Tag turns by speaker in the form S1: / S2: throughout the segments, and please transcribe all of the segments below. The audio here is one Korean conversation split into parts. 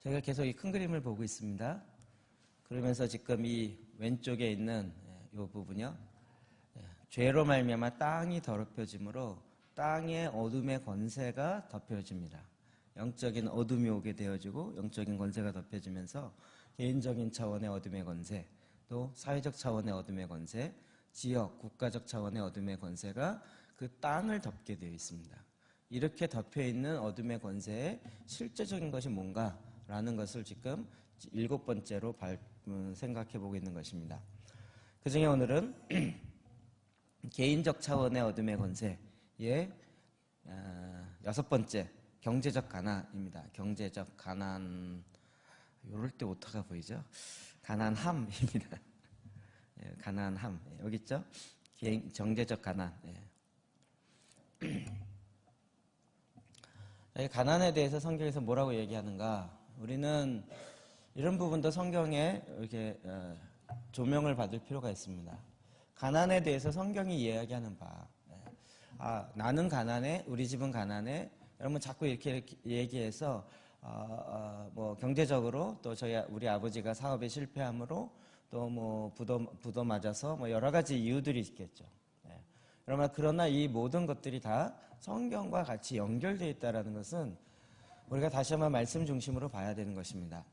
S1: 제가 계속 이 큰 그림을 보고 있습니다. 그러면서 지금 이 왼쪽에 있는 이 부분이요. 죄로 말미암아 땅이 더럽혀짐으로 땅의 어둠의 권세가 덮여집니다. 영적인 어둠이 오게 되어지고 영적인 권세가 덮여지면서 개인적인 차원의 어둠의 권세, 또 사회적 차원의 어둠의 권세, 지역, 국가적 차원의 어둠의 권세가 그 땅을 덮게 되어 있습니다. 이렇게 덮여있는 어둠의 권세의 실제적인 것이 뭔가라는 것을 지금 7번째로 생각해 보고 있는 것입니다. 그 중에 오늘은 개인적 차원의 어둠의 권세의 6번째, 경제적 가난입니다. 경제적 가난, 이럴 때 오타가 보이죠? 가난함입니다. 가난함. 여기 있죠? 경제적 가난. 가난에 대해서 성경에서 뭐라고 얘기하는가? 우리는 이런 부분도 성경에 이렇게 조명을 받을 필요가 있습니다. 가난에 대해서 성경이 이야기하는 바. 나는 가난해, 우리 집은 가난해. 여러분 자꾸 이렇게 얘기해서 뭐 경제적으로 또 우리 아버지가 사업에 실패함으로 또 뭐 부도 맞아서 뭐 여러 가지 이유들이 있겠죠. 여러분 그러나 이 모든 것들이 다 성경과 같이 연결되어 있다는 것은 우리가 다시 한번 말씀 중심으로 봐야 되는 것입니다.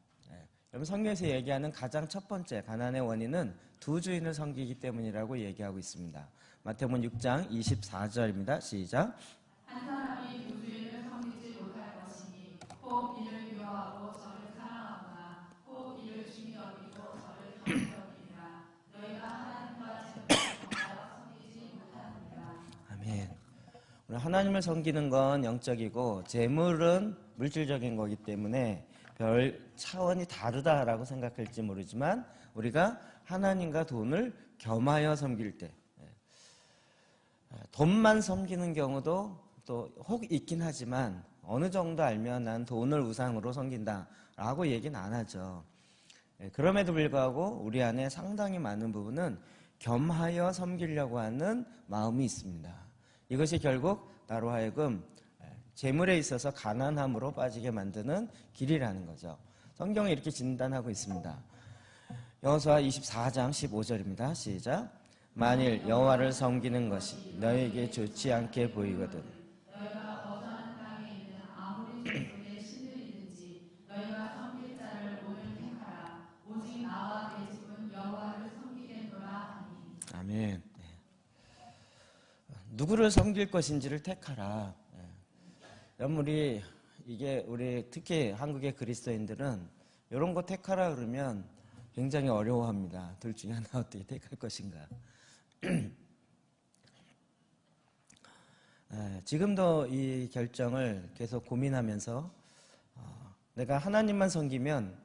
S1: 여러분 성경에서 얘기하는 가장 첫 번째 가난의 원인은 두 주인을 섬기기 때문이라고 얘기하고 있습니다. 마태복음 6장 24절입니다. 시작.
S2: 한 사람이 두 주인을 섬기지 못할 것이니 혹 이를 미워하고 저를 사랑하거나 혹 이를 중히 여기고 저를 경히 여기니라. 너희가 하나님과 재물을 더하여 섬기지 못하느니라.
S1: 아멘. 우리 하나님을 섬기는 건 영적이고 재물은 물질적인 거기 때문에 별 차원이 다르다라고 생각할지 모르지만 우리가 하나님과 돈을 겸하여 섬길 때 돈만 섬기는 경우도 또 혹 있긴 하지만 어느 정도 알면 난 돈을 우상으로 섬긴다라고 얘기는 안 하죠. 그럼에도 불구하고 우리 안에 상당히 많은 부분은 겸하여 섬기려고 하는 마음이 있습니다. 이것이 결국 나로 하여금 재물에 있어서 가난함으로 빠지게 만드는 길이라는 거죠. 성경에 이렇게 진단하고 있습니다. 여호수아 24장 15절입니다. 시작. 만일 여호와를 섬기는 것이 너에게 좋지 않게 보이거든
S2: 너희가 거주하는 땅에 있는 아무리 족속의 신들이든지 너희가 섬길 자를 오늘 택하라. 오직 나와 내 집은 여호와를 섬기겠노라 하니.
S1: 아멘. 누구를 섬길 것인지를 택하라. 여러분 우리 특히 한국의 그리스도인들은 이런 거 택하라 그러면 굉장히 어려워합니다. 둘 중에 하나 어떻게 택할 것인가. 지금도 이 결정을 계속 고민하면서 내가 하나님만 섬기면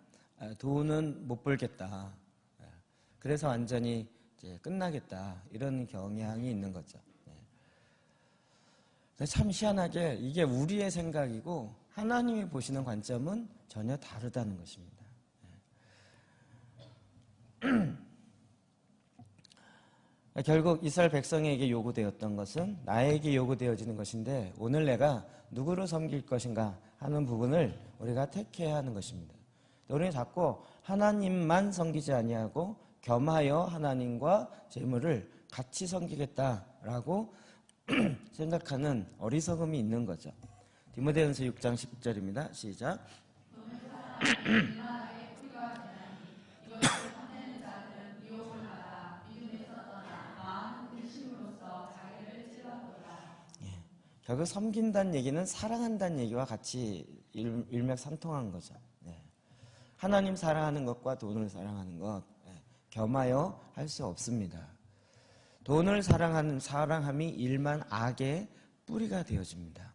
S1: 돈은 못 벌겠다. 그래서 완전히 이제 끝나겠다. 이런 경향이 있는 거죠. 참 희한하게 이게 우리의 생각이고 하나님이 보시는 관점은 전혀 다르다는 것입니다. 결국 이스라엘 백성에게 요구되었던 것은 나에게 요구되어지는 것인데 오늘 내가 누구를 섬길 것인가 하는 부분을 우리가 택해야 하는 것입니다. 우리는 자꾸 하나님만 섬기지 아니하고 겸하여 하나님과 재물을 같이 섬기겠다라고 생각하는 어리석음이 있는 거죠. 디모데전서 6장 10절입니다. 시작. 결국 섬긴다는 얘기는 사랑한다는 얘기와 같이 일맥상통한 거죠. 하나님 사랑하는 것과 돈을 사랑하는 것 겸하여 할 수 없습니다. 돈을 사랑함이 일만 악의 뿌리가 되어집니다.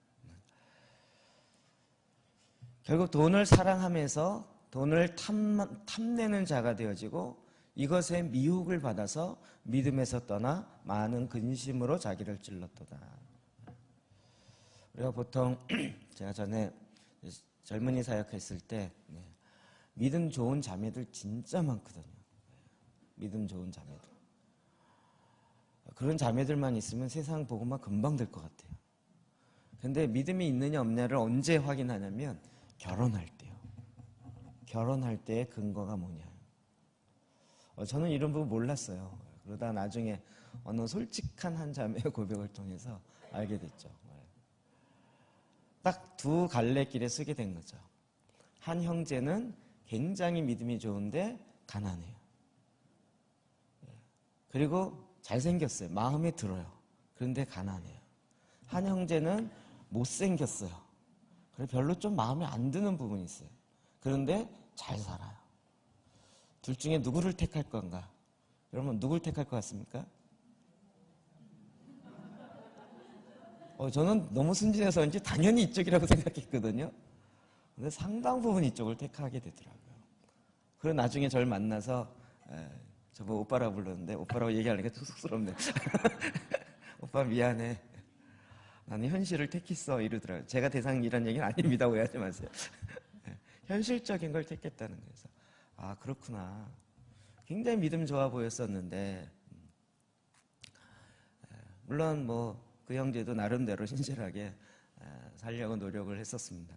S1: 결국 돈을 사랑하면서 돈을 탐내는 자가 되어지고 이것에 미혹을 받아서 믿음에서 떠나 많은 근심으로 자기를 찔렀도다. 우리가 보통 제가 전에 젊은이 사역했을 때 믿음 좋은 자매들 진짜 많거든요. 믿음 좋은 자매들. 그런 자매들만 있으면 세상 복음화 금방 될 것 같아요. 근데 믿음이 있느냐 없느냐를 언제 확인하냐면 결혼할 때요. 결혼할 때의 근거가 뭐냐. 저는 이런 부분 몰랐어요. 그러다 나중에 어느 솔직한 한 자매의 고백을 통해서 알게 됐죠. 딱 두 갈래길에 서게 된 거죠. 한 형제는 굉장히 믿음이 좋은데 가난해요. 그리고 잘생겼어요. 마음에 들어요. 그런데 가난해요. 한 형제는 못생겼어요. 그래서 별로 좀 마음에 안 드는 부분이 있어요. 그런데 잘 살아요. 둘 중에 누구를 택할 건가? 여러분 누굴 택할 것 같습니까? 저는 너무 순진해서 그런지 당연히 이쪽이라고 생각했거든요. 근데 상당 부분 이쪽을 택하게 되더라고요. 그리고 나중에 저를 만나서 저보고 오빠라고 불렀는데 오빠라고 얘기하니까 좀 쑥스럽네. 오빠 미안해. 나는 현실을 택했어 이러더라고요. 제가 대상이란 얘기는 아닙니다. 오해하지 마세요. 현실적인 걸 택했다는 거에서 아 그렇구나. 굉장히 믿음 좋아 보였었는데 물론 뭐 그 형제도 나름대로 신실하게 살려고 노력을 했었습니다.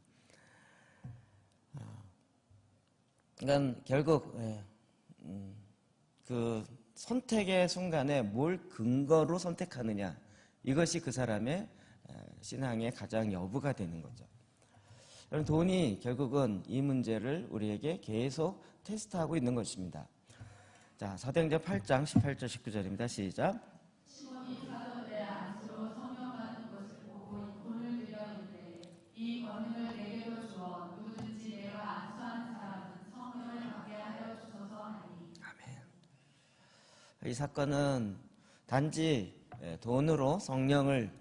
S1: 그러니까 결국 그 선택의 순간에 뭘 근거로 선택하느냐 이것이 그 사람의 신앙의 가장 여부가 되는 거죠. 여러분 돈이 결국은 이 문제를 우리에게 계속 테스트하고 있는 것입니다. 자, 사도행전 8장 18절 19절입니다. 시작.
S2: 시몬이 사도들의 안수로 성령 받은 것을 보고 돈을 들여 이르되 이 권능을 내게도 주어 누구든지 내가 안수하는 사람은 성령을 받게 하여 주소서 하니.
S1: 아멘. 이 사건은 단지 돈으로 성령을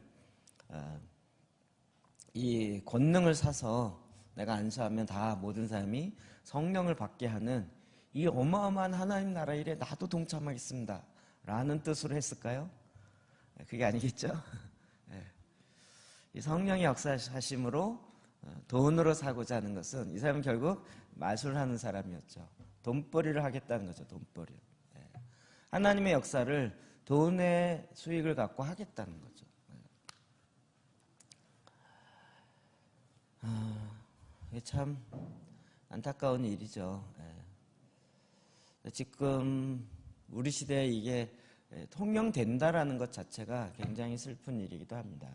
S1: 이 권능을 사서 내가 안수하면 다 모든 사람이 성령을 받게 하는 이 어마어마한 하나님 나라 일에 나도 동참하겠습니다 라는 뜻으로 했을까요? 그게 아니겠죠? 이 성령의 역사하심으로 돈으로 사고자 하는 것은 이 사람은 결국 마술하는 사람이었죠. 돈벌이를 하겠다는 거죠. 돈벌이. 하나님의 역사를 돈의 수익을 갖고 하겠다는 거죠. 이게 참 안타까운 일이죠. 지금 우리 시대에 이게 통용된다라는 것 자체가 굉장히 슬픈 일이기도 합니다.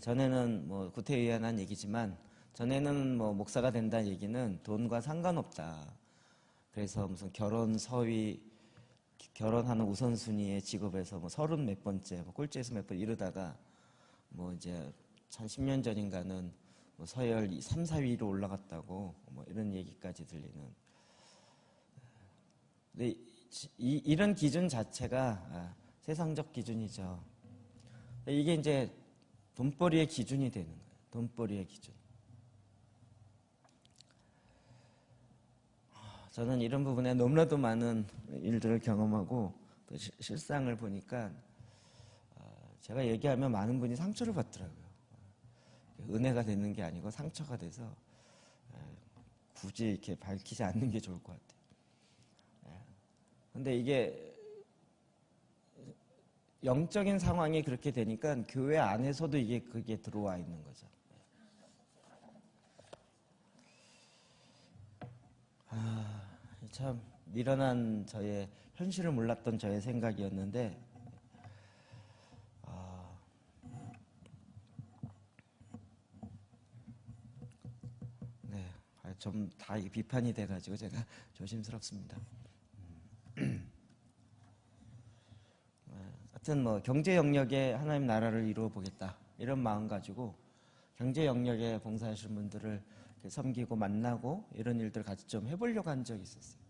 S1: 전에는 뭐 구태의연한 얘기지만 전에는 뭐 목사가 된다는 얘기는 돈과 상관없다. 그래서 무슨 결혼 서위 결혼하는 우선순위의 직업에서 뭐 30 몇 번째, 뭐 꼴찌에서 몇 번 이러다가 뭐 이제 한 10년 전인가는 뭐 서열 3, 4위로 올라갔다고 뭐 이런 얘기까지 들리는. 근데 이런 기준 자체가 세상적 기준이죠. 이게 이제 돈벌이의 기준이 되는 거예요. 돈벌이의 기준. 저는 이런 부분에 너무나도 많은 일들을 경험하고 또 실상을 보니까 제가 얘기하면 많은 분이 상처를 받더라고요. 은혜가 되는 게 아니고 상처가 돼서 굳이 이렇게 밝히지 않는 게 좋을 것 같아요. 근데 이게 영적인 상황이 그렇게 되니까 교회 안에서도 그게 들어와 있는 거죠. 참 미련한 저의 현실을 몰랐던 저의 생각이었는데 네, 좀 다 비판이 돼가지고 제가 조심스럽습니다. 하여튼 뭐 경제 영역에 하나님 나라를 이루어 보겠다 이런 마음 가지고 경제 영역에 봉사하시는 분들을 섬기고 만나고 이런 일들 같이 좀 해보려고 한 적이 있었어요.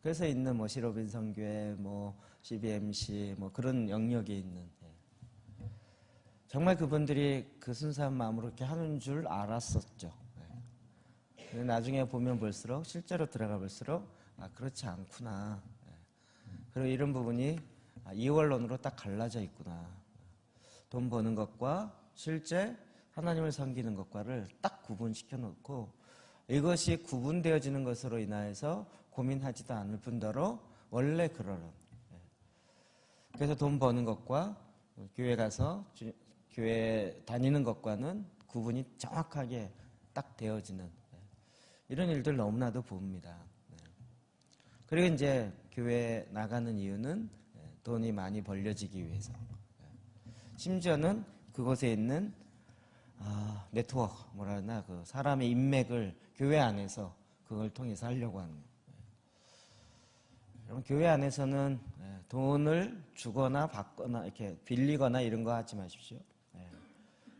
S1: 그래서 있는 뭐 시로빈 선교회, 뭐 CBMC 뭐 그런 영역에 있는 정말 그분들이 그 순수한 마음으로 이렇게 하는 줄 알았었죠. 근데 나중에 보면 볼수록 실제로 들어가 볼수록 그렇지 않구나. 그리고 이런 부분이 이원론으로 딱 갈라져 있구나. 돈 버는 것과 실제 하나님을 섬기는 것과를 딱 구분시켜 놓고 이것이 구분되어지는 것으로 인하여서 고민하지도 않을 뿐더러 원래 그러는. 그래서 돈 버는 것과 교회 가서 교회 다니는 것과는 구분이 정확하게 딱 되어지는 이런 일들 너무나도 봅니다. 그리고 이제 교회 나가는 이유는 돈이 많이 벌려지기 위해서. 심지어는 그곳에 있는 네트워크, 뭐라 하나, 그 사람의 인맥을 교회 안에서 그걸 통해서 하려고 하는 거예요. 여러분, 교회 안에서는 돈을 주거나 받거나 이렇게 빌리거나 이런 거 하지 마십시오.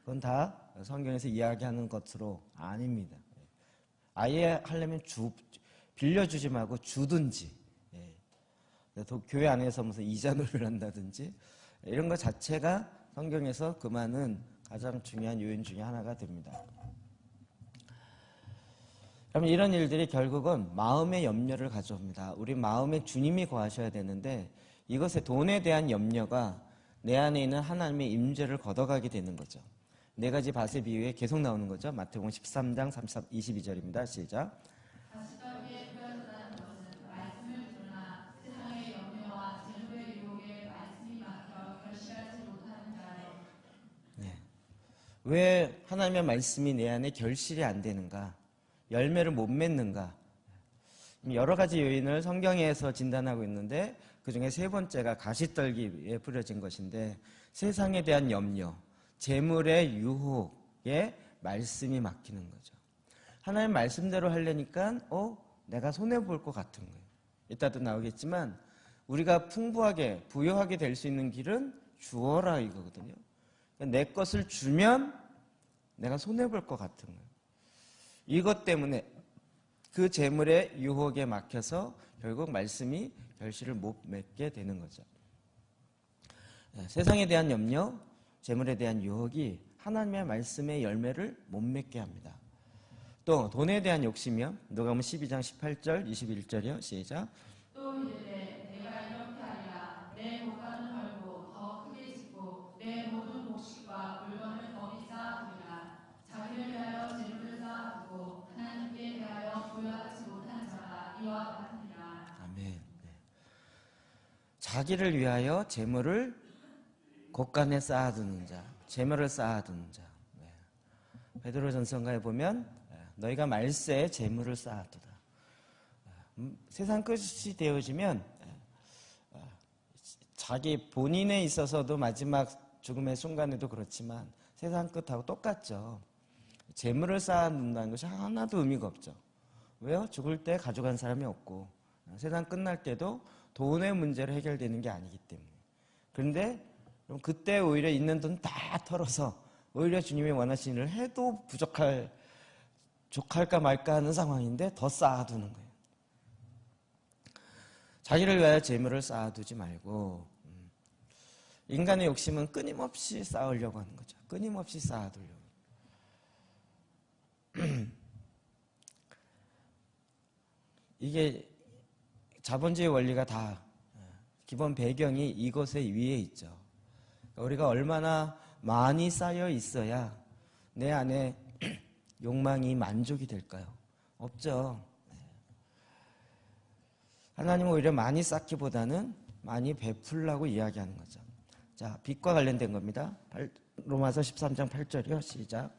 S1: 그건 다 성경에서 이야기하는 것으로 아닙니다. 아예 하려면 빌려주지 말고 주든지, 또 교회 안에서 무슨 이자놀이를 한다든지 이런 것 자체가 성경에서 금하는 가장 중요한 요인 중에 하나가 됩니다. 그럼 이런 일들이 결국은 마음의 염려를 가져옵니다. 우리 마음에 주님이 거하셔야 되는데 이것에 돈에 대한 염려가 내 안에 있는 하나님의 임재를 걷어가게 되는 거죠. 네 가지 밭의 비유에 계속 나오는 거죠. 마태복음 13장 22절입니다. 시작.
S2: 가시떨기에 뿌려졌다는 것은 말씀을 들으나 세상의 염려와 재물의 유혹에 말씀이 막혀 결실하지 못하는 자요.
S1: 왜 하나님의 말씀이 내 안에 결실이 안 되는가? 열매를 못 맺는가? 여러 가지 요인을 성경에서 진단하고 있는데 그중에 세 번째가 가시떨기에 뿌려진 것인데 세상에 대한 염려, 재물의 유혹에 말씀이 막히는 거죠. 하나님 말씀대로 하려니까 내가 손해볼 것 같은 거예요. 이따도 나오겠지만 우리가 풍부하게 부유하게 될 수 있는 길은 주어라 이거거든요. 내 것을 주면 내가 손해볼 것 같은 거예요. 이것 때문에 그 재물의 유혹에 막혀서 결국 말씀이 결실을 못 맺게 되는 거죠. 세상에 대한 염려, 재물에 대한 유혹이 하나님의 말씀의 열매를 못 맺게 합니다. 또 돈에 대한 욕심이요. 누가복음 12장 18절 21절이요. 시작.
S2: 또 이르되 내가 이렇게 하리라 내 물가는 헐고 더 크게 짓고 내 모든 곡식과 물건을 거기 쌓아두리라. 자기를 위하여 재물을 쌓아두고 하나님께 대하여 부여하지 못한 자가 이와 같으니라.
S1: 아멘. 자기를 위하여 재물을 곳간에 쌓아두는 자, 재물을 쌓아두는 자. 베드로전서가에 보면 너희가 말세에 재물을 쌓아두라. 세상 끝이 되어지면 자기 본인에 있어서도 마지막 죽음의 순간에도 그렇지만 세상 끝하고 똑같죠. 재물을 쌓아둔다는 것이 하나도 의미가 없죠. 왜요? 죽을 때 가져간 사람이 없고 세상 끝날 때도 돈의 문제로 해결되는 게 아니기 때문에. 그런데 그때 오히려 있는 돈 다 털어서 오히려 주님이 원하시는 일을 해도 족할까 말까 하는 상황인데 더 쌓아두는 거예요. 자기를 위하여 재물을 쌓아두지 말고 인간의 욕심은 끊임없이 쌓으려고 하는 거죠. 끊임없이 쌓아두려고. 이게 자본주의 원리가 다 기본 배경이 이것에 위에 있죠. 우리가 얼마나 많이 쌓여 있어야 내 안에 욕망이 만족이 될까요? 없죠. 하나님은 오히려 많이 쌓기보다는 많이 베풀라고 이야기하는 거죠. 자, 빚과 관련된 겁니다. 로마서 13장 8절이요. 시작.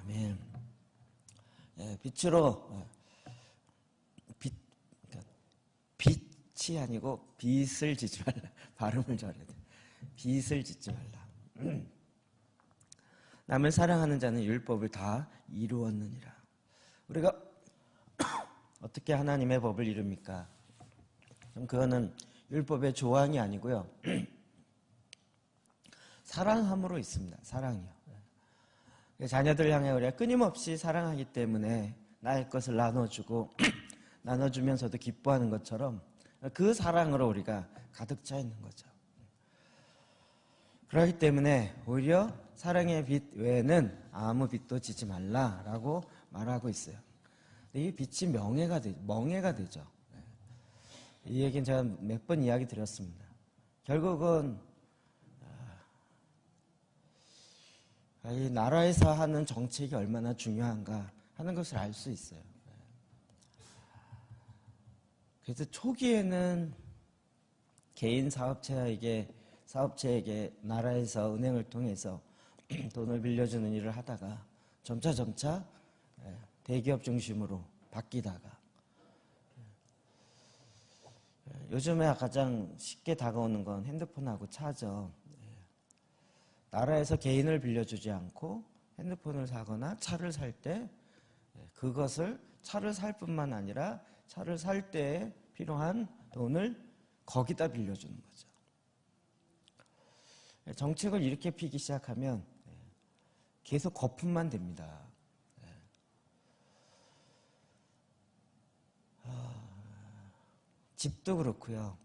S1: 아멘. 빛으로 빛이 아니고 빚을 짓지 말라. 발음을 잘해야 돼. 빚을 짓지 말라. 남을 사랑하는 자는 율법을 다 이루었느니라. 우리가 어떻게 하나님의 법을 이룹니까? 그거는 율법의 조항이 아니고요. 사랑함으로 있습니다. 사랑이요. 자녀들 향해 우리가 끊임없이 사랑하기 때문에 나의 것을 나눠주고 나눠주면서도 기뻐하는 것처럼 그 사랑으로 우리가 가득 차 있는 거죠. 그렇기 때문에 오히려 사랑의 빚 외에는 아무 빚도 지지 말라라고 말하고 있어요. 이 빚이 멍해가 되죠. 이 얘기는 제가 몇 번 이야기 드렸습니다. 결국은 이 나라에서 하는 정책이 얼마나 중요한가 하는 것을 알 수 있어요. 그래서 초기에는 개인 사업체에게 나라에서 은행을 통해서 돈을 빌려주는 일을 하다가 점차 대기업 중심으로 바뀌다가 요즘에 가장 쉽게 다가오는 건 핸드폰하고 차죠. 나라에서 개인을 빌려주지 않고 핸드폰을 사거나 차를 살 때 그것을 차를 살 뿐만 아니라 차를 살 때에 필요한 돈을 거기다 빌려주는 거죠. 정책을 이렇게 피기 시작하면 계속 거품만 됩니다. 집도 그렇고요.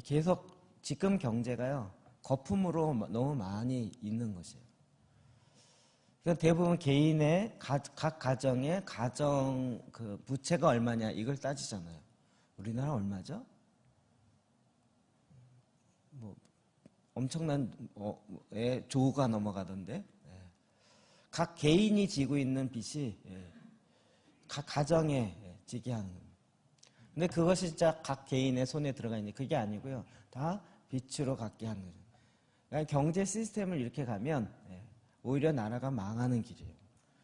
S1: 계속 지금 경제가요 거품으로 너무 많이 있는 것이에요. 그러니까 대부분 개인의 각 가정의 가정 그 부채가 얼마냐 이걸 따지잖아요. 우리나라 얼마죠? 뭐 엄청난 조가 넘어가던데. 각 개인이 지고 있는 빚이 각 가정에 지게 하는 겁니다. 근데 그것이 진짜 각 개인의 손에 들어가 있는 그게 아니고요. 다 빚으로 갖게 하는 거죠. 그러니까 경제 시스템을 이렇게 가면 오히려 나라가 망하는 길이에요.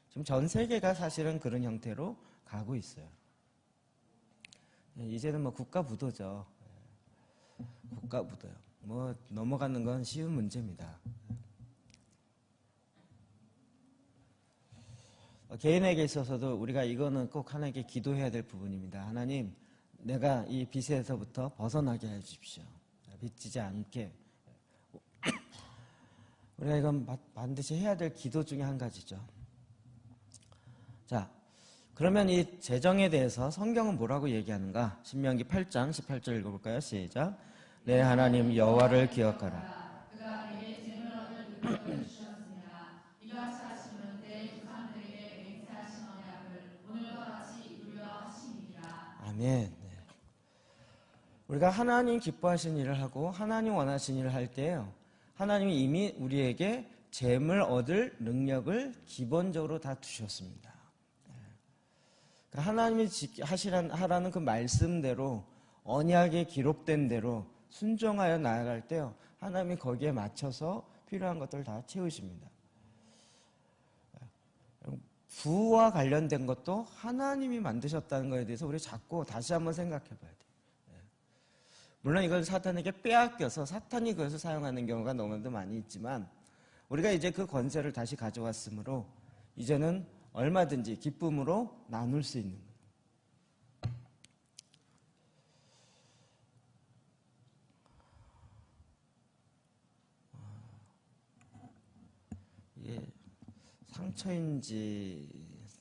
S1: 지금 전 세계가 사실은 그런 형태로 가고 있어요. 이제는 뭐 국가부도죠. 국가부도요. 뭐 넘어가는 건 쉬운 문제입니다. 개인에게 있어서도 우리가 이거는 꼭 하나님께 기도해야 될 부분입니다. 하나님, 내가 이 빚에서부터 벗어나게 해주십시오. 빚지지 않게. 우리가 이건 반드시 해야 될 기도 중에 한 가지죠. 자, 그러면 이 재정에 대해서 성경은 뭐라고 얘기하는가? 신명기 8장 18절 읽어볼까요? 시작. 내 하나님 여호와를 기억하라.
S2: 그가 내게 재물 얻을 능력을 주셨으나 이같이 하시면 내 조상들에게 맹세하신 언약을 오늘과 같이 이루려 하심이니라.
S1: 아멘. 우리가 하나님 기뻐하신 일을 하고 하나님 원하신 일을 할 때요. 하나님이 이미 우리에게 재물 얻을 능력을 기본적으로 다 두셨습니다. 하나님이 하라는 그 말씀대로 언약에 기록된 대로 순종하여 나아갈 때요. 하나님이 거기에 맞춰서 필요한 것들을 다 채우십니다. 부와 관련된 것도 하나님이 만드셨다는 것에 대해서 우리 자꾸 다시 한번 생각해 봐야 돼요. 물론 이걸 사탄에게 빼앗겨서 사탄이 그것을 사용하는 경우가 너무나도 많이 있지만 우리가 이제 그 권세를 다시 가져왔으므로 이제는 얼마든지 기쁨으로 나눌 수 있는 거예요. 이게 상처인지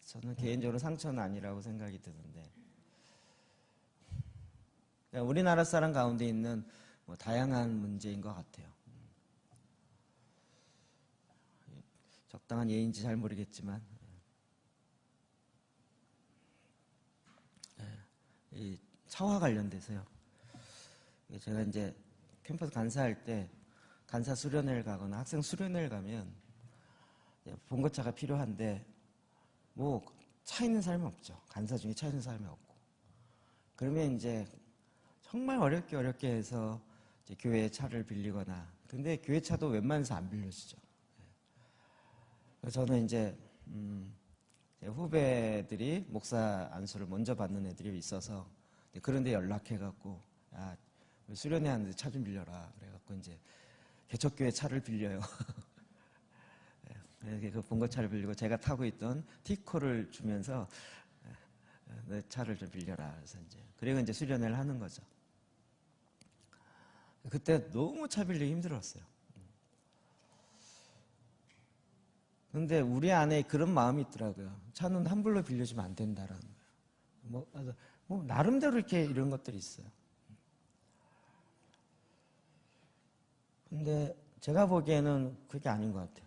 S1: 저는 개인적으로 상처는 아니라고 생각이 드는데 우리나라 사람 가운데 있는 뭐 다양한 문제인 것 같아요. 적당한 예인지 잘 모르겠지만 이 차와 관련돼서요. 제가 이제 캠퍼스 간사할 때 간사 수련회를 가거나 학생 수련회를 가면 봉고차가 필요한데 뭐 차 있는 사람이 없죠. 간사 중에 차 있는 사람이 없고 그러면 이제 정말 어렵게 해서 이제 교회 차를 빌리거나 근데 교회 차도 웬만해서 안 빌려주죠. 저는 이제 후배들이 목사 안수를 먼저 받는 애들이 있어서 그런데 연락해갖고 야 수련회 하는데 차 좀 빌려라 그래갖고 이제 개척교회 차를 빌려요. 그 봉고차를 빌리고 제가 타고 있던 티코를 주면서 내 차를 좀 빌려라 그래서 이제 그리고 이제 수련회를 하는 거죠. 그때 너무 차 빌리기 힘들었어요. 근데 우리 안에 그런 마음이 있더라고요. 차는 함부로 빌려주면 안 된다라는 거예요. 뭐 나름대로 이렇게 이런 것들이 있어요. 근데 제가 보기에는 그게 아닌 것 같아요.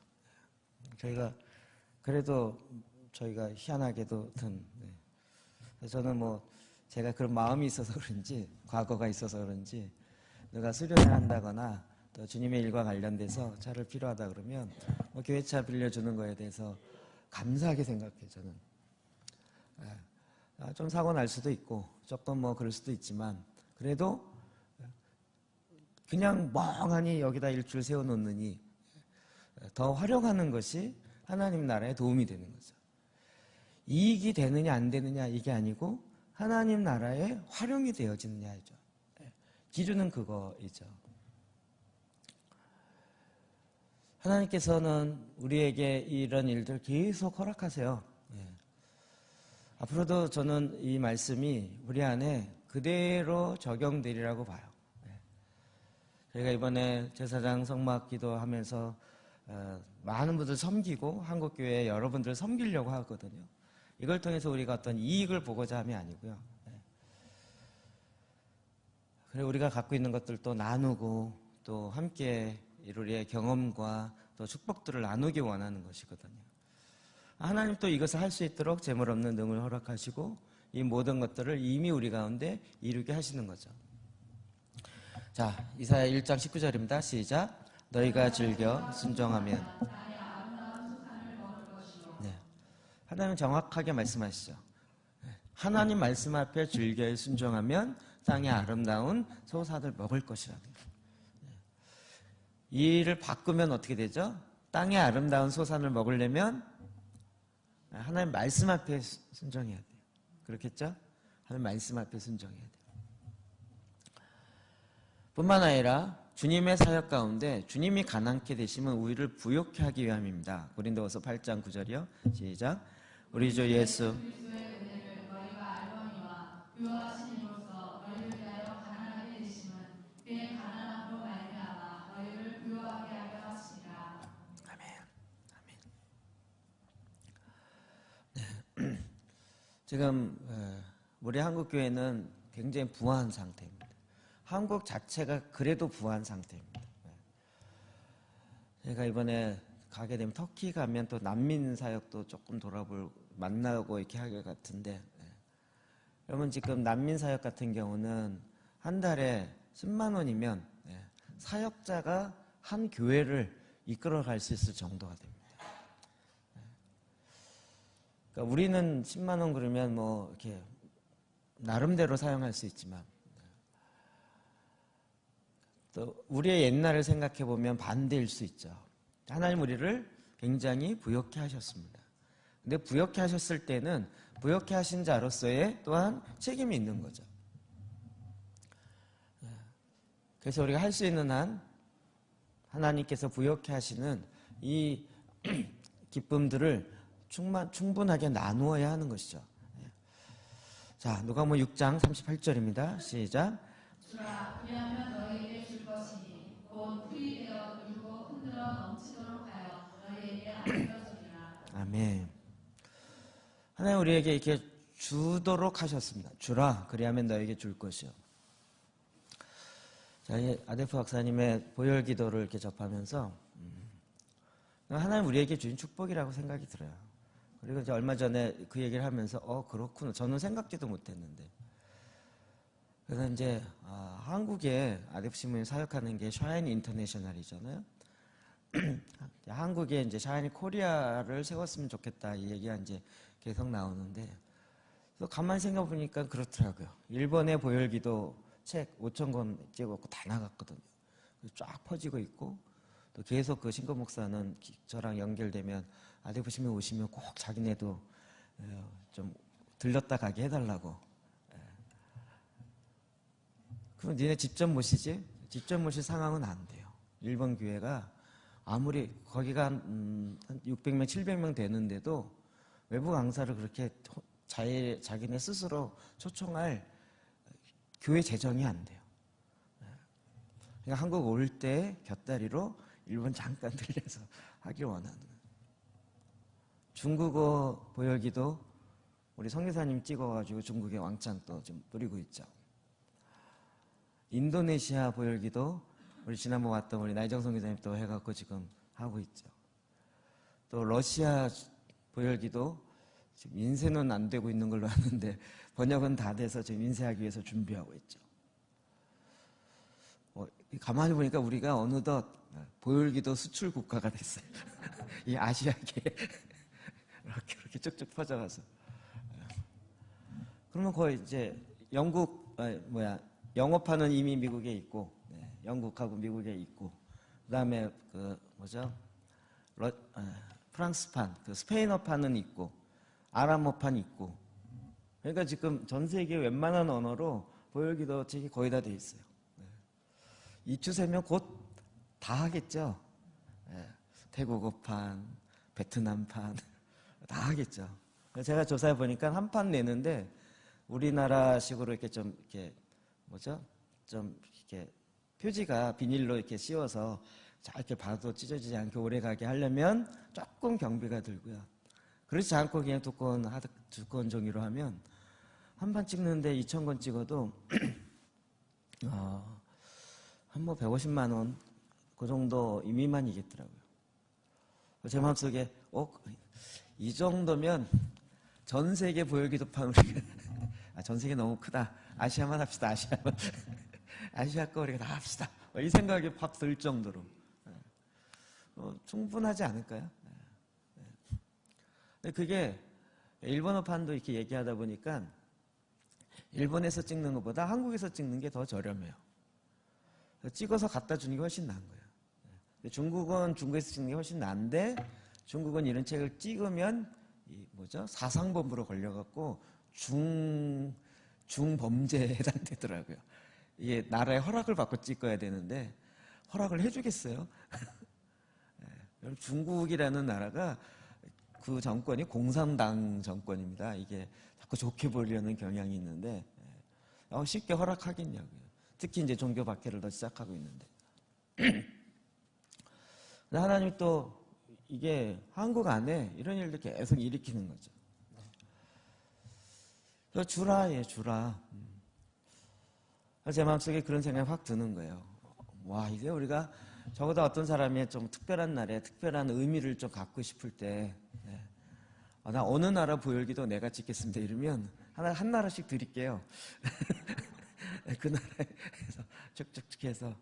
S1: 저희가 희한하게도 저는 뭐 제가 그런 마음이 있어서 그런지 과거가 있어서 그런지 누가 수련을 한다거나 또 주님의 일과 관련돼서 차를 필요하다 그러면 뭐 교회차 빌려주는 거에 대해서 감사하게 생각해요. 저는 좀 사고 날 수도 있고 조금 뭐 그럴 수도 있지만 그래도 그냥 멍하니 여기다 일주를 세워놓느니 더 활용하는 것이 하나님 나라에 도움이 되는 거죠. 이익이 되느냐 안 되느냐 이게 아니고 하나님 나라에 활용이 되어지느냐죠. 기준은 그거이죠. 하나님께서는 우리에게 이런 일들 계속 허락하세요. 앞으로도 저는 이 말씀이 우리 안에 그대로 적용되리라고 봐요. 저희가 이번에 제사장 성막 기도하면서 많은 분들 섬기고 한국교회 여러분들 섬기려고 하거든요. 이걸 통해서 우리가 어떤 이익을 보고자 함이 아니고요. 그리고 우리가 갖고 있는 것들도 나누고 또 함께 우리의 경험과 또 축복들을 나누기 원하는 것이거든요. 하나님 또 이것을 할 수 있도록 재물 없는 능을 허락하시고 이 모든 것들을 이미 우리 가운데 이루게 하시는 거죠. 자, 이사야 1장 19절입니다. 시작. 너희가 즐겨 순종하면. 네. 하나님은 정확하게 말씀하시죠. 하나님 말씀 앞에 즐겨 순종하면 땅의 아름다운 소사들 먹을 것이라는 거예요. 이 일을 바꾸면 어떻게 되죠? 땅의 아름다운 소산을 먹으려면 하나님 말씀 앞에 순종해야 돼요. 그렇겠죠? 하나님 말씀 앞에 순종해야 돼요. 뿐만 아니라 주님의 사역 가운데 주님이 가난케 되시면 우리를 부욕케 하기 위함입니다. 고린도후서 8장 9절이요. 시작. 우리 주 예수 지금 우리 한국교회는 굉장히 부한 상태입니다. 한국 자체가 그래도 부한 상태입니다. 제가 이번에 가게 되면 터키 가면 또 난민 사역도 조금 만나고 이렇게 하게 같은데 여러분 지금 난민 사역 같은 경우는 한 달에 10만 원이면 사역자가 한 교회를 이끌어 갈 수 있을 정도가 됩니다. 그러니까 우리는 10만 원 그러면 뭐 이렇게 나름대로 사용할 수 있지만 또 우리의 옛날을 생각해 보면 반대일 수 있죠. 하나님 우리를 굉장히 부욕케 하셨습니다. 근데 부욕케 하셨을 때는 부욕케 하신 자로서의 또한 책임이 있는 거죠. 그래서 우리가 할 수 있는 한 하나님께서 부욕케 하시는 이 기쁨들을 충분하게 나누어야 하는 것이죠. 자, 누가복음 6장 38절입니다. 시작.
S2: 주라, 그리하면 너희에게 줄 것이니 곧 풀이 되어 울고 흔들어 넘치도록 하여 너희에게 안겨주리라.
S1: 아멘. 하나님 우리에게 이렇게 주도록 하셨습니다. 주라, 그리하면 너에게 줄 것이요. 자, 아데프 박사님의 보혈 기도를 이렇게 접하면서 하나님 우리에게 주신 축복이라고 생각이 들어요. 그리고 이제 얼마 전에 그 얘기를 하면서 그렇구나. 저는 생각지도 못했는데. 그래서 이제 한국에 아데프 신부님 사역하는 게 샤인 인터내셔널이잖아요. 한국에 이제 샤인 코리아를 세웠으면 좋겠다 이 얘기가 이제 계속 나오는데 또 가만히 생각해 보니까 그렇더라고요. 일본의 보혈기도 책 5,000권 찍었고 다 나갔거든요. 쫙 퍼지고 있고 또 계속 그 신고 목사는 저랑 연결되면 아데프 신부님 오시면 꼭 자기네도 좀 들렸다 가게 해달라고. 그럼 니네 직접 모시지? 직접 모실 상황은 안 돼요. 일본 교회가 아무리 거기가 한 600명, 700명 되는데도 외부 강사를 그렇게 자기네 스스로 초청할 교회 재정이 안 돼요. 그러니까 한국 올 때 곁다리로 일본 잠깐 들려서 하길 원하는. 중국어 보혈기도 우리 성교사님 찍어가지고 중국의 왕창 또 좀 뿌리고 있죠. 인도네시아 보혈기도 우리 지난번 왔던 우리 나이정 성교사님 또 해갖고 지금 하고 있죠. 또 러시아 보혈기도 지금 인쇄는 안 되고 있는 걸로 아는데 번역은 다 돼서 지금 인쇄하기 위해서 준비하고 있죠. 가만히 보니까 우리가 어느덧 보혈기도 수출 국가가 됐어요. 이 아시아계 이렇게 쭉쭉 퍼져가서. 그러면 거의 이제 영어파는 이미 미국에 있고, 영국하고 미국에 있고, 그다음에 프랑스판, 스페인어파는 있고, 아람어판 있고. 그러니까 지금 전 세계 웬만한 언어로 보혈기도 책이 거의 다 돼 있어요. 이 추세면 곧 다 하겠죠. 태국어판, 베트남판 다 하겠죠. 제가 조사해 보니까 한 판 내는데 우리나라식으로 이렇게 좀 이렇게 표지가 비닐로 이렇게 씌워서 이렇게 봐도 찢어지지 않게 오래 가게 하려면 조금 경비가 들고요. 그렇지 않고 그냥 두꺼운 종이로 하면 한 판 찍는데 2,000권 찍어도 한 150만 원 그 정도 미만이겠더라고요. 제 마음속에 이 정도면 전 세계 보혈기도판 우리가 전 세계 너무 크다. 아시아만 합시다. 아시아 거 우리가 다 합시다. 이 생각이 확 들 정도로 충분하지 않을까요? 근데 그게 일본어판도 이렇게 얘기하다 보니까 일본에서 찍는 것보다 한국에서 찍는 게 더 저렴해요. 찍어서 갖다 주는 게 훨씬 나은 거예요. 중국은 중국에서 찍는 게 훨씬 나은데 중국은 이런 책을 찍으면 사상범으로 걸려갖고 중범죄에 해당되더라고요. 이게 나라의 허락을 받고 찍어야 되는데 허락을 해주겠어요? 중국이라는 나라가 그 정권이 공산당 정권입니다. 이게 자꾸 좋게 보려는 경향이 있는데 쉽게 허락하겠냐고요. 특히 이제 종교 박해를 더 시작하고 있는데. 하나님이 또 이게 한국 안에 이런 일들 계속 일으키는 거죠. 주라. 제 마음속에 그런 생각이 확 드는 거예요. 이제 우리가 적어도 어떤 사람이 좀 특별한 날에 특별한 의미를 좀 갖고 싶을 때, 나 어느 나라 보혈기도 내가 찍겠습니다. 이러면 한 나라씩 드릴게요. 그 나라에서 쭉쭉쭉 해서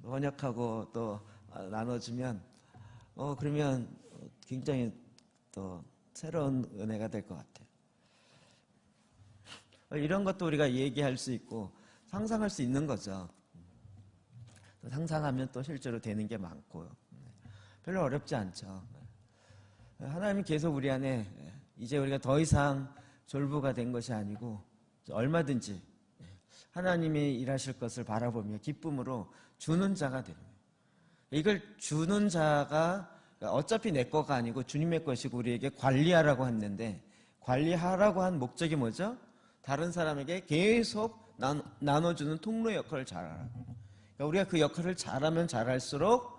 S1: 번역하고 또 나눠주면, 그러면 굉장히 또 새로운 은혜가 될 것 같아요. 이런 것도 우리가 얘기할 수 있고 상상할 수 있는 거죠. 상상하면 또 실제로 되는 게 많고요. 별로 어렵지 않죠. 하나님이 계속 우리 안에 이제 우리가 더 이상 졸부가 된 것이 아니고 얼마든지 하나님이 일하실 것을 바라보며 기쁨으로 주는 자가 되는 거예요. 이걸 주는 자가 어차피 내 거가 아니고 주님의 것이고 우리에게 관리하라고 했는데 관리하라고 한 목적이 뭐죠? 다른 사람에게 계속 나눠주는 통로 역할을 잘하라. 그러니까 우리가 그 역할을 잘하면 잘할수록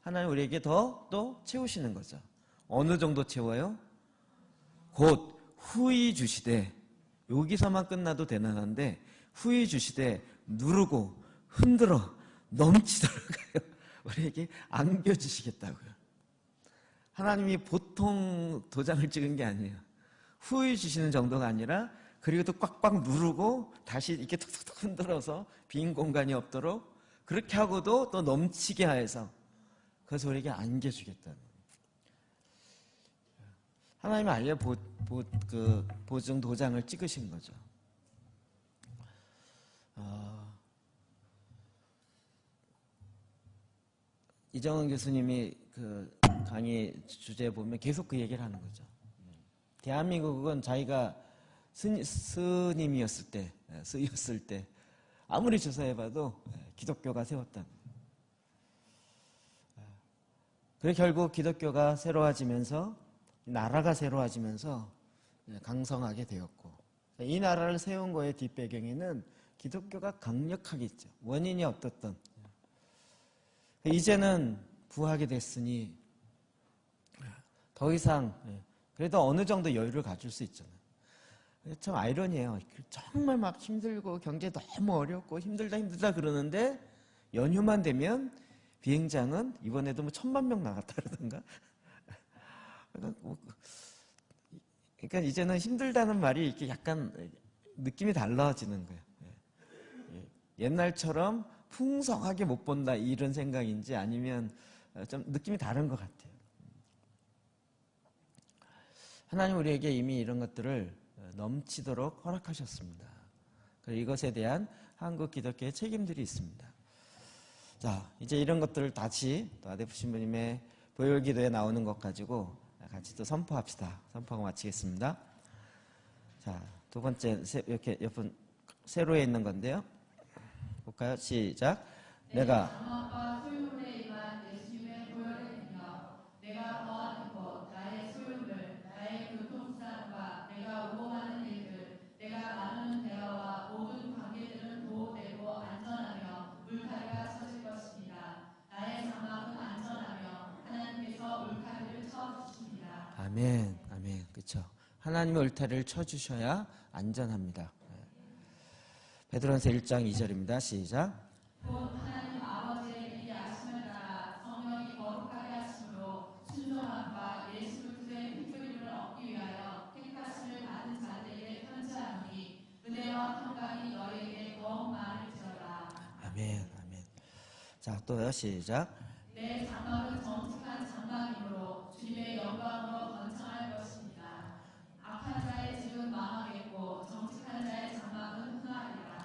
S1: 하나님 우리에게 더 또 채우시는 거죠. 어느 정도 채워요? 곧 후히 주시되, 여기서만 끝나도 대단한데 후히 주시되 누르고 흔들어 넘치도록하여 우리에게 안겨주시겠다고요. 하나님이 보통 도장을 찍은 게 아니에요. 후히 주시는 정도가 아니라 그리고 또 꽉꽉 누르고 다시 이렇게 툭툭툭 흔들어서 빈 공간이 없도록 그렇게 하고도 또 넘치게 해서 그래서 우리에게 안겨주겠다는 거예요. 하나님은 아예 보증 도장을 찍으신 거죠. 이정은 교수님이 그 강의 주제에 보면 계속 그 얘기를 하는 거죠. 대한민국은 자기가 스님이었을 때, 스였을 때 아무리 조사해봐도 기독교가 세웠다. 그래 결국 기독교가 새로워지면서 나라가 새로워지면서 강성하게 되었고 이 나라를 세운 거의 뒷배경에는 기독교가 강력하게 있죠. 원인이 어떻든 이제는 부하게 됐으니 더 이상 그래도 어느 정도 여유를 가질 수 있잖아요. 참 아이러니해요. 정말 막 힘들고 경제 너무 어렵고 힘들다 그러는데 연휴만 되면 비행장은 이번에도 1,000만 명 나갔다 그러던가. 그러니까 이제는 힘들다는 말이 이렇게 약간 느낌이 달라지는 거예요. 옛날처럼 풍성하게 못 본다 이런 생각인지 아니면 좀 느낌이 다른 것 같아요. 하나님 우리에게 이미 이런 것들을 넘치도록 허락하셨습니다. 그리고 이것에 대한 한국 기독교의 책임들이 있습니다. 자, 이제 이런 것들을 다시 또 아데프 신부님의 보혈기도에 나오는 것 가지고 같이 또 선포합시다. 선포하고 마치겠습니다. 자, 두 번째 이렇게 옆은 세로에 있는 건데요. 볼까요? 시작. 내가
S2: 장막과 소유물에 임한 예수님의 보혈을 믿며 내가 거하는 곳, 나의 소유물, 나의 교통수단과 내가 우호하는 일들, 내가 나누는 대화와 모든 관계들은 보호되고 안전하며 울타리가 쳐질 것입니다. 나의 장막은 안전하며 하나님께서 울타리를 쳐주십니다.
S1: 아멘, 아멘. 그렇죠. 하나님의 울타리를 쳐주셔야 안전합니다. 베드로전서 1장 2절입니다. 시작.
S2: 곧 하나님 아버지의 이 아심을 따라 성령이 거룩하게 하심으로 순종함과 예수 그리스도의 핏줄임을 얻기 위하여 택하심을 받은 자들에게 편지하노니 은혜와 평강이 너희에게 더욱 많을지어다.
S1: 아멘, 아멘. 자, 또요. 시작.
S2: 내 장막은 정직한 장막이므로 주님의 영광으로 번창할 것입니다. 악한 자의 집은 망하겠고 정직한 자의 장막은 흥하리라.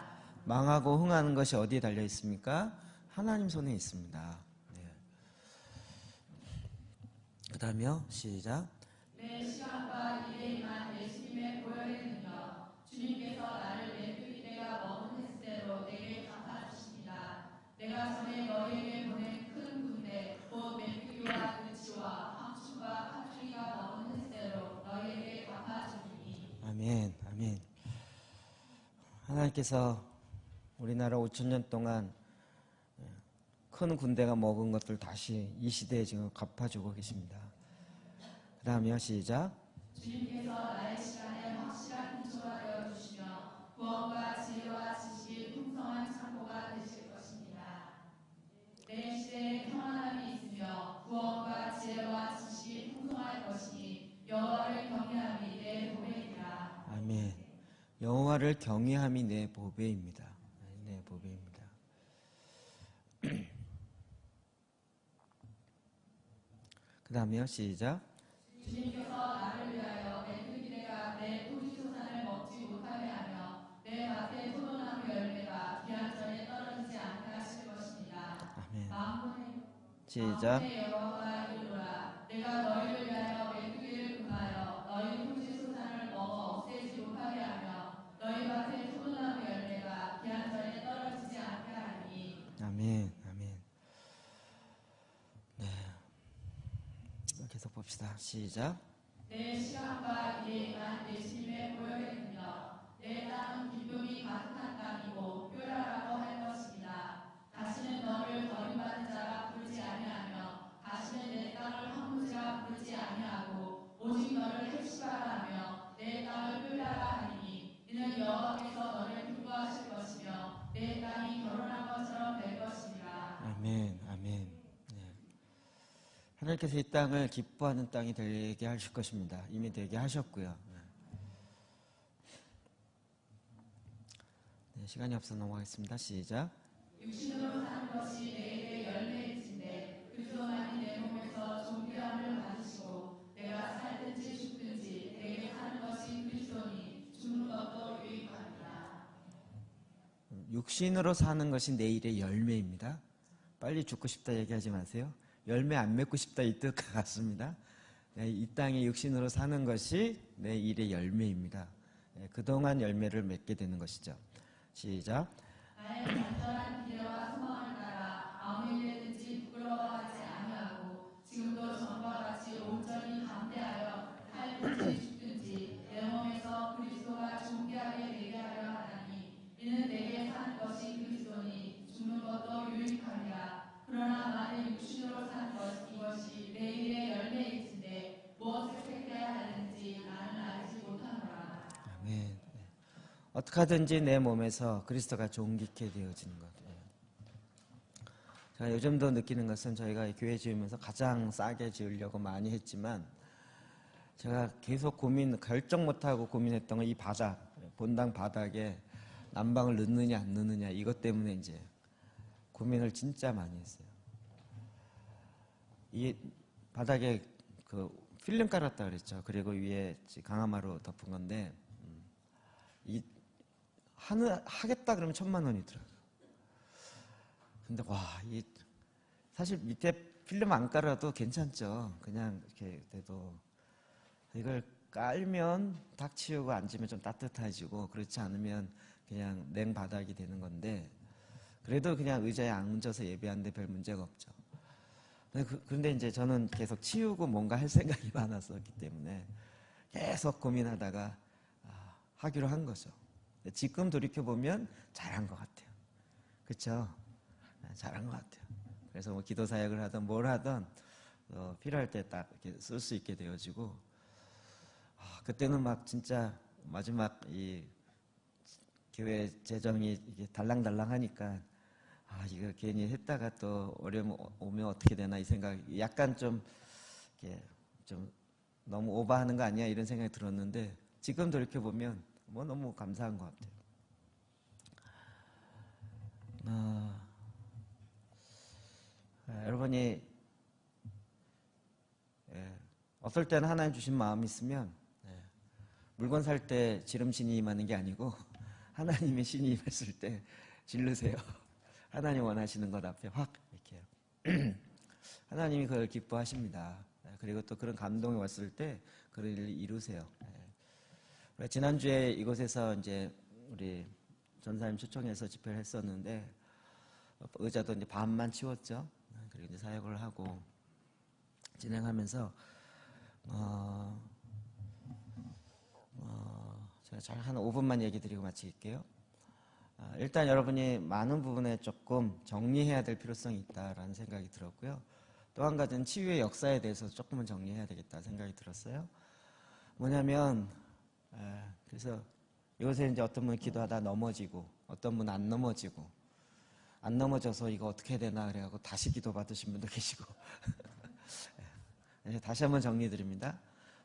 S1: 망하고 흥하는 것이 어디에 달려 있습니까? 하나님 손에 있습니다. 네. 그 다음에요. 시작.
S2: 내 시간과 일에 임한 예수님의 보혈을 믿며 주님께서 나를 메뚜기 떼가 먹은 횟수대로 내게 갚아주십니다. 내가 전에 너희에게 보낸 큰 군대 곧 메뚜기와 느치와 황충과 파충이가 먹은 횟수대로 너희에게 갚아주리니.
S1: 아멘, 아멘. 하나님께서 우리나라 5,000년 동안 큰 군대가 먹은 것들 다시 이 시대에 지금 갚아주고 계십니다. 그 다음에요. 시작.
S2: 주님께서 나의 시간에 확실한 기초가 되어주시며 구원과 지혜와 지식이 풍성한 창고가 되실 것입니다. 내 시대에 평안함이 있으며 구원과 지혜와 지식이 풍성할 것이니 여호와를 경외함이 내 보배이라.
S1: 아멘. 여호와를 경외함이 내 보배입니다. 내 보배입니다. 그 다음에요. 시작.
S2: 주님께서 나를 위하여 메뚜기떼가 내 토지소산을 먹지 못하게 하며 내 밭의 포도나무 열매가 기한전에 떨어지지 않게 하실 것입니다.
S1: 아멘.
S2: 만군의
S1: 시작.
S2: 여호와가 이르노라. 내가 너희를 위하여 메뚜기를 금하여 너희 토지소산을 먹어 없애지 못하게 하며 너희 밭의 포도나무 열매가 기한전에 떨어지지 않게 하리니.
S1: 아멘. 아멘. 네. 계속 봅시다. 시작.
S2: 내 시간과 일에 임한 예수님의 보혈을 믿며 내 땅은 기쁨이 가득한 땅이고 뾰라라고 할 것입니다. 다시는 너를 버림받은 자가 부르지 아니하며 다시는 내 땅을 황무지라 부르지 아니하고 오직 너를 헬시바라 하며 내 땅을 뾰라라 하리니 이는 여호와께서 너를 기뻐하실 것이며 내 땅이 결혼한 것처럼 될 것이니라.
S1: 아멘. 아멘. 네. 하나님께서 이 땅을 기뻐하는 땅이 되게 하실 것입니다. 이미 되게 하셨고요. 네, 시간이 없어 넘어가겠습니다. 시작.
S2: 육신으로 사는 것이 내게 열매일진데 그리스도만이 내 몸에서 존귀함을 받으시고 내가 살든지 죽든지 내게 사는 것이 그리스도니 죽는 것도 유익합니다.
S1: 육신으로 사는 것이 내일의 열매입니다. 빨리 죽고 싶다 얘기하지 마세요. 열매 안 맺고 싶다 이 뜻 같습니다. 네, 이 땅에 육신으로 사는 것이 내 일의 열매입니다. 네, 그동안 열매를 맺게 되는 것이죠. 시작.
S2: 나의 간절한 기대와 소망을 따라 아무 일에든지 부끄러워하지 아니하고 지금도 전과 같이 온전히 감대하여 살든지 죽든지 내 몸에서 그리스도가 존귀하게 되게 하려 하나니 이는 내게 사는 것이 그리스도니 죽는 것도 유익함이라. 그러나 만일 육신으로 사는 이것이 내 일의 열매일진데 무엇을 택해야 하는지 나는 알지 못하노라.
S1: 아멘. 네. 어떻게 하든지 내 몸에서 그리스도가 존귀케 되어지는 것. 제가 요즘도 느끼는 것은 저희가 교회 지으면서 가장 싸게 지으려고 많이 했지만 제가 계속 결정 못하고 고민했던 건 이 바닥, 본당 바닥에 난방을 넣느냐 안 넣느냐 이것 때문에 이제 고민을 진짜 많이 했어요. 이 바닥에 그 필름 깔았다 그랬죠. 그리고 위에 강화마루 덮은 건데 하겠다 그러면 1,000만 원이더라고요. 근데 사실 밑에 필름 안 깔아도 괜찮죠. 그냥 이렇게 돼도 이걸 깔면 탁 치우고 앉으면 좀 따뜻해지고, 그렇지 않으면 그냥 냉바닥이 되는 건데, 그래도 그냥 의자에 앉아서 예배하는데 별 문제가 없죠. 그런데 이제 저는 계속 치우고 뭔가 할 생각이 많았었기 때문에 계속 고민하다가 하기로 한 거죠. 지금 돌이켜보면 잘한 것 같아요. 그렇죠? 잘한 것 같아요. 그래서 뭐 기도 사역을 하든 뭘 하든 필요할 때 딱 이렇게 쓸 수 있게 되어지고, 그때는 막 진짜 마지막 이 교회 재정이 이게 달랑달랑하니까 이거 괜히 했다가 또 어려움 오면 어떻게 되나 이 생각, 약간 좀 이렇게 좀 너무 오버하는 거 아니야 이런 생각이 들었는데, 지금 돌이켜 보면 뭐 너무 감사한 것 같아요. 여러분이 어떨 때는 하나님 주신 마음이 있으면 물건 살 때 지름신이 임하는 게 아니고 하나님의 신이 임했을 때 질르세요. 하나님 원하시는 것 앞에 확 이렇게 하나님이 그걸 기뻐하십니다. 그리고 또 그런 감동이 왔을 때 그런 일을 이루세요. 지난주에 이곳에서 이제 우리 전사님 초청해서 집회를 했었는데, 의자도 이제 반만 치웠죠. 그리고 이제 사역을 하고 진행하면서 제가 잘 한 5분만 얘기 드리고 마칠게요. 일단 여러분이 많은 부분에 조금 정리해야 될 필요성이 있다라는 생각이 들었고요. 또 한 가지는 치유의 역사에 대해서 조금은 정리해야 되겠다 생각이 들었어요. 뭐냐면, 그래서 요새 이제 어떤 분은 기도하다 넘어지고, 어떤 분은 안 넘어지고, 안 넘어져서 이거 어떻게 해야 되나 그래가지고 다시 기도 받으신 분도 계시고. 다시 한번 정리 드립니다.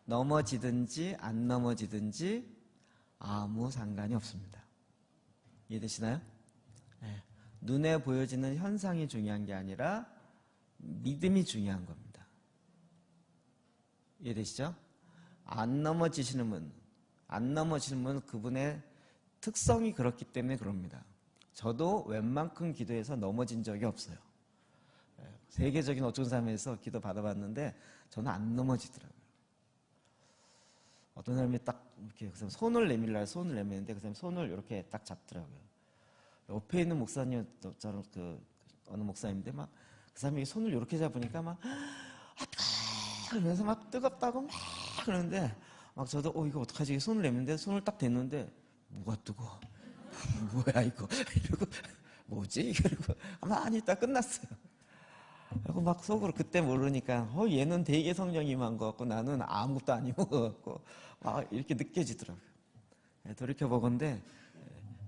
S1: 넘어지든지 안 넘어지든지 아무 상관이 없습니다. 이해되시나요? 눈에 보여지는 현상이 중요한 게 아니라 믿음이 중요한 겁니다. 이해되시죠? 안 넘어지시는 분은 그분의 특성이 그렇기 때문에 그럽니다. 저도 웬만큼 기도해서 넘어진 적이 없어요. 세계적인 어떤 사람에서 기도 받아봤는데 저는 안 넘어지더라고요. 어떤 사람이 딱 이렇게 손을 내밀라 손을 내미는데 그 사람이 손을 이렇게 딱 잡더라고요. 옆에 있는 목사님처럼 어느 목사님인데 막 그 사람이 손을 이렇게 잡으니까 막 그러면서 막 뜨겁다고 막 그러는데 막 저도 이거 어떡하지? 손을 내밀는데 손을 딱 댔는데 뭐가 뜨거워? 뭐야 이거? 이러고 뭐지? 이러고 많이 있다 끝났어요. 그리고 막 속으로 그때 모르니까 얘는 되게 성령이 임한 것 같고 나는 아무것도 아닌 것 같고 막 이렇게 느껴지더라고요. 돌이켜보건대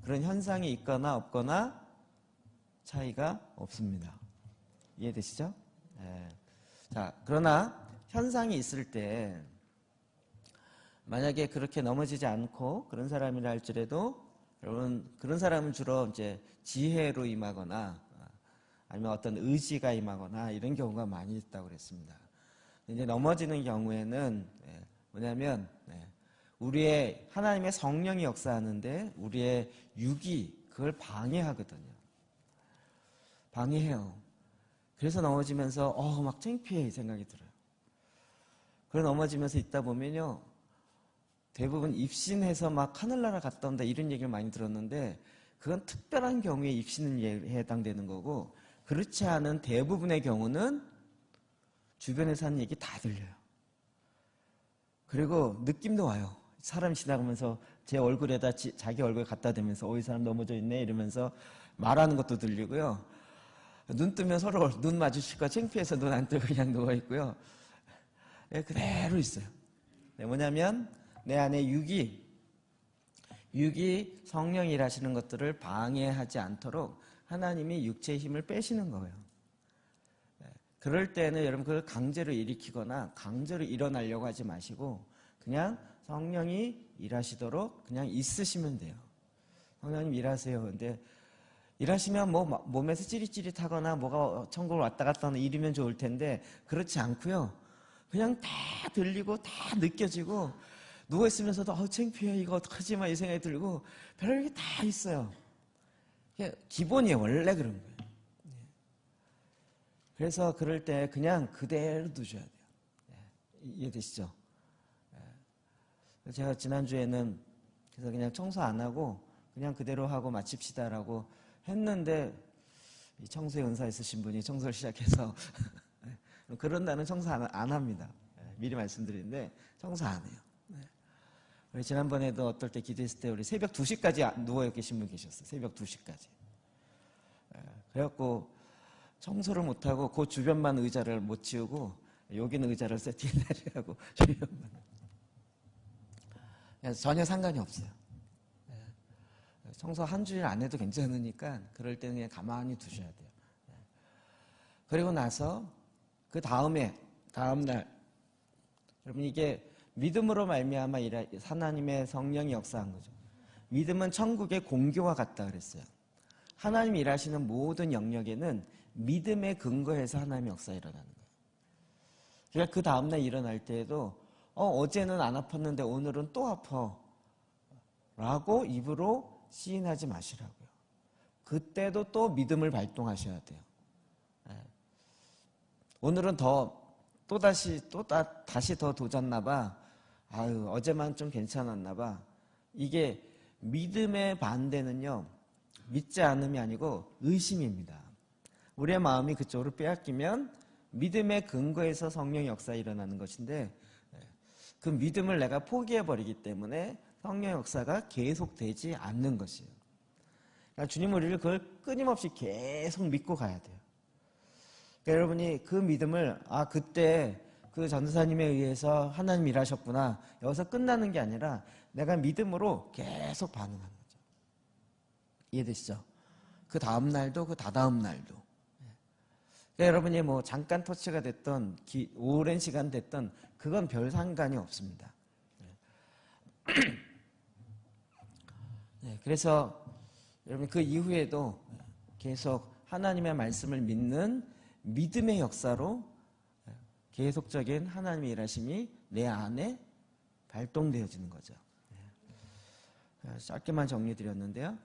S1: 그런 현상이 있거나 없거나 차이가 없습니다. 이해되시죠? 자, 그러나 현상이 있을 때 만약에 그렇게 넘어지지 않고 그런 사람이라 할지라도 여러분 그런 사람은 주로 이제 지혜로 임하거나 아니면 어떤 의지가 임하거나 이런 경우가 많이 있다고 그랬습니다. 이제 넘어지는 경우에는 뭐냐면 우리의 하나님의 성령이 역사하는데 우리의 육이 그걸 방해하거든요. 방해해요. 그래서 넘어지면서 막 창피해 이 생각이 들어요. 그래 넘어지면서 있다 보면요. 대부분 입신해서 막 하늘나라 갔다 온다 이런 얘기를 많이 들었는데 그건 특별한 경우에 입신은 해당되는 거고 그렇지 않은 대부분의 경우는 주변에서 하는 얘기 다 들려요. 그리고 느낌도 와요. 사람 지나가면서 제 얼굴에다 자기 얼굴 갖다 대면서 이 사람 넘어져 있네 이러면서 말하는 것도 들리고요. 눈 뜨면 서로 눈 마주칠까 창피해서 눈 안 뜨고 그냥 누워있고요. 그대로 있어요. 뭐냐면 내 안에 육이 성령이 일하시는 것들을 방해하지 않도록 하나님이 육체의 힘을 빼시는 거예요. 그럴 때는 여러분 그걸 강제로 일으키거나 강제로 일어나려고 하지 마시고 그냥 성령이 일하시도록 그냥 있으시면 돼요. 성령님 일하세요. 근데 일하시면 뭐 몸에서 찌릿찌릿하거나 뭐가 천국을 왔다 갔다 하는 일이면 좋을 텐데 그렇지 않고요. 그냥 다 들리고 다 느껴지고 누워있으면서도 창피해, 이거 어떡하지, 막 이 생각이 들고 별게 다 있어요. 기본이에요. 원래 그런 거예요. 그래서 그럴 때 그냥 그대로 두셔야 돼요. 이해되시죠? 제가 지난주에는 그래서 그냥 청소 안 하고 그냥 그대로 하고 마칩시다라고 했는데, 이 청소에 은사 있으신 분이 청소를 시작해서 그런다는 청소 안 합니다. 미리 말씀드리는데 청소 안 해요. 우리 지난번에도 어떨 때 기도했을 때 우리 새벽 2시까지 누워 계신 분 계셨어요. 새벽 2시까지. 그래갖고 청소를 못하고 그 주변만 의자를 못 치우고 여기는 의자를 세팅하고 주변만. 전혀 상관이 없어요. 청소 한 주일 안 해도 괜찮으니까 그럴 때는 그냥 가만히 두셔야 돼요. 그리고 나서 그 다음날 여러분, 이게 믿음으로 말미암아 하나님의 성령이 역사한 거죠. 믿음은 천국의 공교와 같다 그랬어요. 하나님이 일하시는 모든 영역에는 믿음에 근거해서 하나님의 역사가 일어나는 거예요. 그러니까 그 다음날 일어날 때에도 어제는 안 아팠는데 오늘은 또 아파 라고 입으로 시인하지 마시라고요. 그때도 또 믿음을 발동하셔야 돼요. 오늘은 다시 더 도졌나 봐. 어제만 좀 괜찮았나 봐. 이게 믿음의 반대는요, 믿지 않음이 아니고 의심입니다. 우리의 마음이 그쪽으로 빼앗기면 믿음의 근거에서 성령의 역사가 일어나는 것인데, 그 믿음을 내가 포기해버리기 때문에 성령의 역사가 계속되지 않는 것이에요. 그러니까 주님 우리를 그걸 끊임없이 계속 믿고 가야 돼요. 그러니까 여러분이 그 믿음을 그때 그 전도사님에 의해서 하나님 일하셨구나, 여기서 끝나는 게 아니라 내가 믿음으로 계속 반응하는 거죠. 이해되시죠? 그 다음 날도 그 다다음 날도. 그러니까 여러분이 뭐 잠깐 터치가 됐던 오랜 시간 됐던 그건 별 상관이 없습니다. 그래서 여러분 그 이후에도 계속 하나님의 말씀을 믿는 믿음의 역사로 계속적인 하나님의 일하심이 내 안에 발동되어지는 거죠. 짧게만 정리드렸는데요.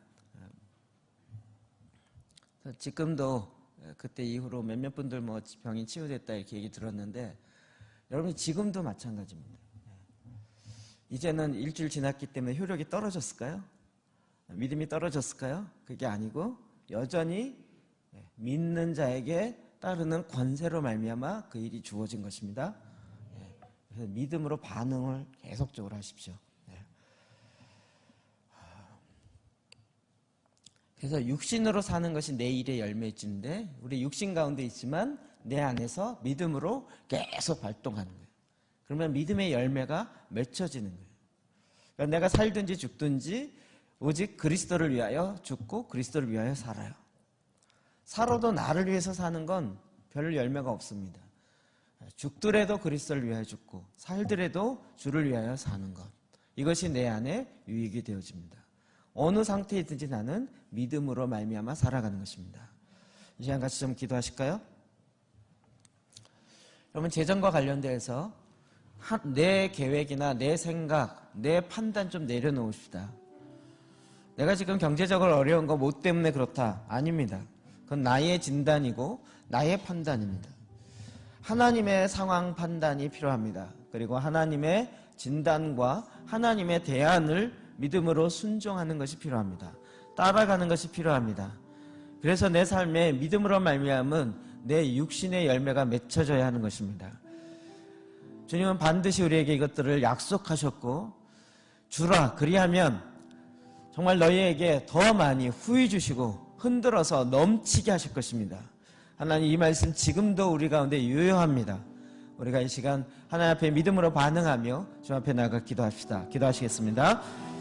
S1: 지금도 그때 이후로 몇몇 분들 뭐 병이 치유됐다 이렇게 얘기 들었는데, 여러분 지금도 마찬가지입니다. 이제는 일주일 지났기 때문에 효력이 떨어졌을까요? 믿음이 떨어졌을까요? 그게 아니고 여전히 믿는 자에게 따르는 권세로 말미암아 그 일이 주어진 것입니다. 그래서 믿음으로 반응을 계속적으로 하십시오. 그래서 육신으로 사는 것이 내 일의 열매일진데, 우리 육신 가운데 있지만 내 안에서 믿음으로 계속 발동하는 거예요. 그러면 믿음의 열매가 맺혀지는 거예요. 그러니까 내가 살든지 죽든지 오직 그리스도를 위하여 죽고 그리스도를 위하여 살아요. 살아도 나를 위해서 사는 건 별 열매가 없습니다. 죽더라도 그리스도를 위하여 죽고 살더라도 주를 위하여 사는 것, 이것이 내 안에 유익이 되어집니다. 어느 상태이든지 나는 믿음으로 말미암아 살아가는 것입니다. 이 시간 같이 좀 기도하실까요? 여러분, 재정과 관련돼서 내 계획이나 내 생각, 내 판단 좀 내려놓읍시다. 내가 지금 경제적으로 어려운 거 뭐 때문에 그렇다? 아닙니다. 그건 나의 진단이고 나의 판단입니다. 하나님의 상황 판단이 필요합니다. 그리고 하나님의 진단과 하나님의 대안을 믿음으로 순종하는 것이 필요합니다. 따라가는 것이 필요합니다. 그래서 내 삶에 믿음으로 말미암은 내 육신의 열매가 맺혀져야 하는 것입니다. 주님은 반드시 우리에게 이것들을 약속하셨고, 주라 그리하면 정말 너희에게 더 많이 후히 주시고 흔들어서 넘치게 하실 것입니다. 하나님, 이 말씀 지금도 우리 가운데 유효합니다. 우리가 이 시간 하나님 앞에 믿음으로 반응하며 주 앞에 나가 기도합시다. 기도하시겠습니다.